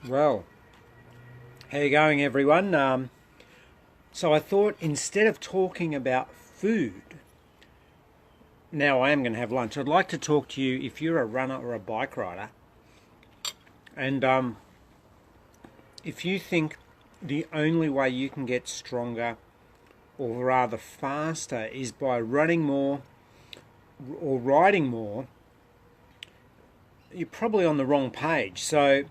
Well, how you going, everyone? So I thought instead of talking about food, now I am going to have lunch. I'd like to talk to you if you're a runner or a bike rider, and if you think the only way you can get stronger, or rather faster, is by running more or riding more, you're probably on the wrong page. So,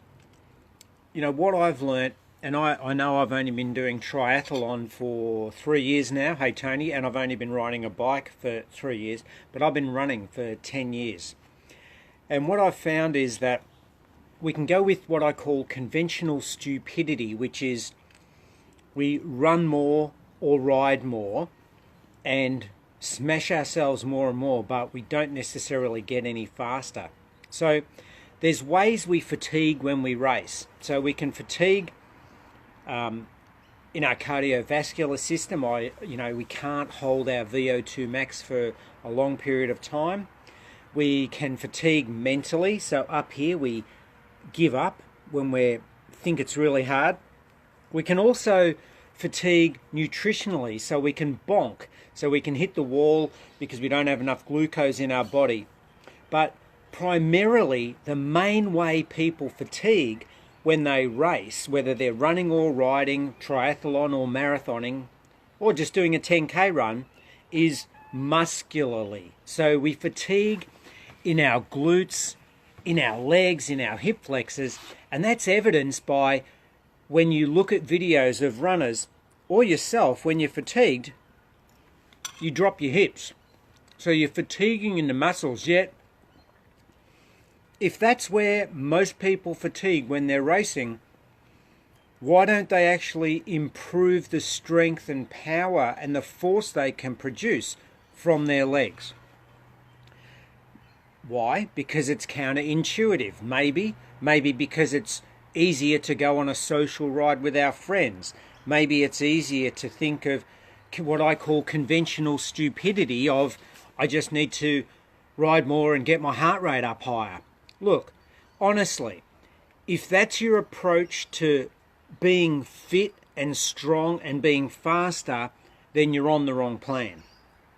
you know, what I've learnt, and I know I've only been doing triathlon for 3 years now, hey Tony, and I've only been riding a bike for 3 years, but I've been running for 10 years. And what I've found is that we can go with what I call conventional stupidity, which is we run more or ride more and smash ourselves more and more, but we don't necessarily get any faster. So there's ways we fatigue when we race. So we can fatigue in our cardiovascular system. We can't hold our VO2 max for a long period of time. We can fatigue mentally. So up here we give up when we think it's really hard. We can also fatigue nutritionally. So we can bonk. So we can hit the wall because we don't have enough glucose in our body. But primarily, the main way people fatigue when they race, whether they're running or riding, triathlon or marathoning, or just doing a 10K run, is muscularly. So we fatigue in our glutes, in our legs, in our hip flexors, and that's evidenced by when you look at videos of runners or yourself, when you're fatigued, you drop your hips. So you're fatiguing in the muscles, yet if that's where most people fatigue when they're racing, why don't they actually improve the strength and power and the force they can produce from their legs? Why? Because it's counterintuitive. Maybe because it's easier to go on a social ride with our friends. Maybe it's easier to think of what I call conventional stupidity of, I just need to ride more and get my heart rate up higher. Look, honestly, if that's your approach to being fit and strong and being faster, then you're on the wrong plan.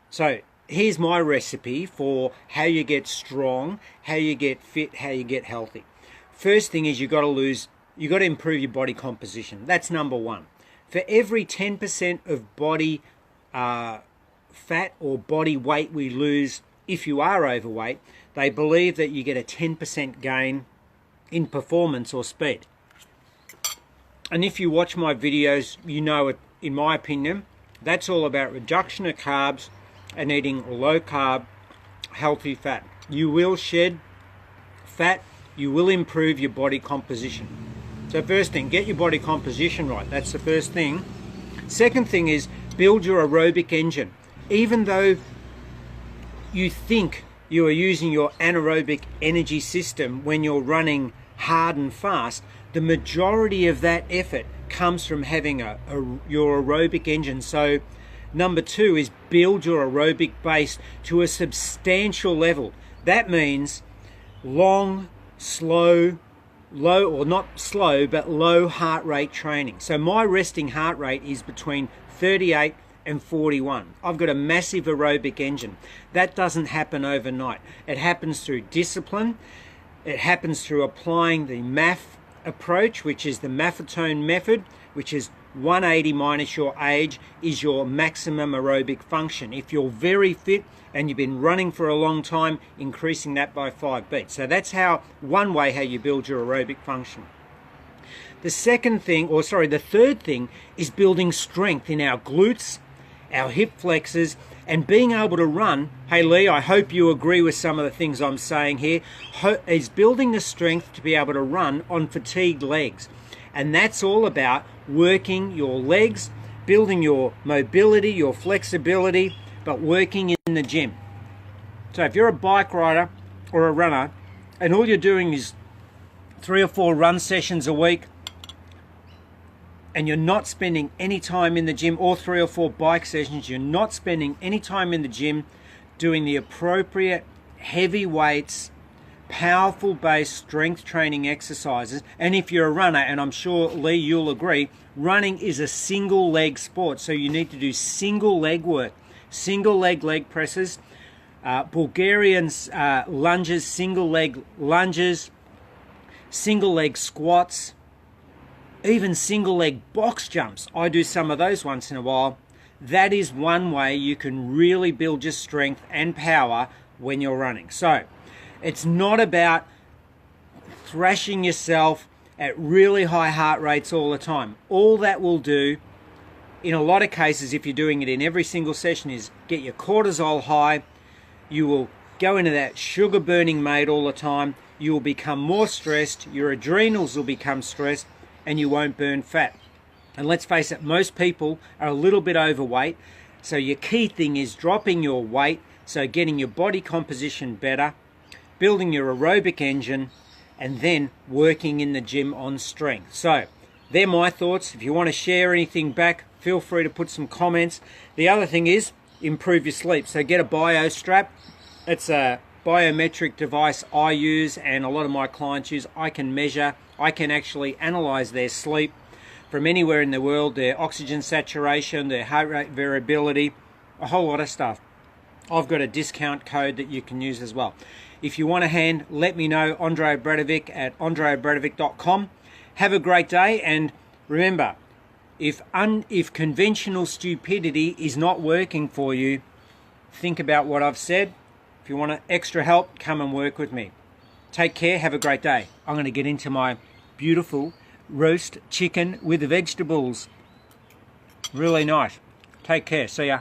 So here's my recipe for how you get strong, how you get fit, how you get healthy. First thing is you've got to improve your body composition. That's number one. For every 10% of body fat or body weight we lose, if you are overweight, they believe that you get a 10% gain in performance or speed. And if you watch my videos, you know it, in my opinion, that's all about reduction of carbs and eating low carb, healthy fat. You will shed fat, you will improve your body composition. So first thing, get your body composition right. That's the first thing. Second thing is build your aerobic engine. Even though you think you are using your anaerobic energy system when you're running hard and fast, the majority of that effort comes from having your aerobic engine. So number two is build your aerobic base to a substantial level. That means long, slow, low, or not slow, but low heart rate training. So my resting heart rate is between 38 and 41. I've got a massive aerobic engine. That doesn't happen overnight. It happens through discipline. It happens through applying the MAF approach, which is the Maffetone method, which is 180 minus your age is your maximum aerobic function. If you're very fit and you've been running for a long time, increasing that by 5 beats. So that's one way how you build your aerobic function. The third thing is building strength in our glutes, our hip flexors, and being able to run. Hey Lee, I hope you agree with some of the things I'm saying here, is building the strength to be able to run on fatigued legs. And that's all about working your legs, building your mobility, your flexibility, but working in the gym. So if you're a bike rider or a runner and all you're doing is 3 or 4 run sessions a week, and you're not spending any time in the gym, or 3 or 4 bike sessions, you're not spending any time in the gym doing the appropriate heavy weights, powerful based strength training exercises. And if you're a runner, and I'm sure, Lee, you'll agree, running is a single leg sport. So you need to do single leg work, single leg presses, Bulgarian lunges, single leg lunges, single leg squats, even single leg box jumps. I do some of those once in a while. That is one way you can really build your strength and power when you're running. So it's not about thrashing yourself at really high heart rates all the time. All that will do, in a lot of cases, if you're doing it in every single session, is get your cortisol high. You will go into that sugar burning mode all the time. You will become more stressed. Your adrenals will become stressed, and you won't burn fat. And let's face it, most people are a little bit overweight. So your key thing is dropping your weight, so getting your body composition better, building your aerobic engine, and then working in the gym on strength. So they're my thoughts. If you want to share anything back, feel free to put some comments. The other thing is improve your sleep. So get a bio strap. It's a biometric device I use and a lot of my clients use. I can measure, I can actually analyze their sleep from anywhere in the world, their oxygen saturation, their heart rate variability, a whole lot of stuff. I've got a discount code that you can use as well. If you want a hand, let me know, Andre Obradovic at andreobradovic.com. Have a great day, and remember, if conventional stupidity is not working for you, think about what I've said. If you want extra help, come and work with me. Take care, have a great day. I'm going to get into my beautiful roast chicken with vegetables. Really nice. Take care, see ya.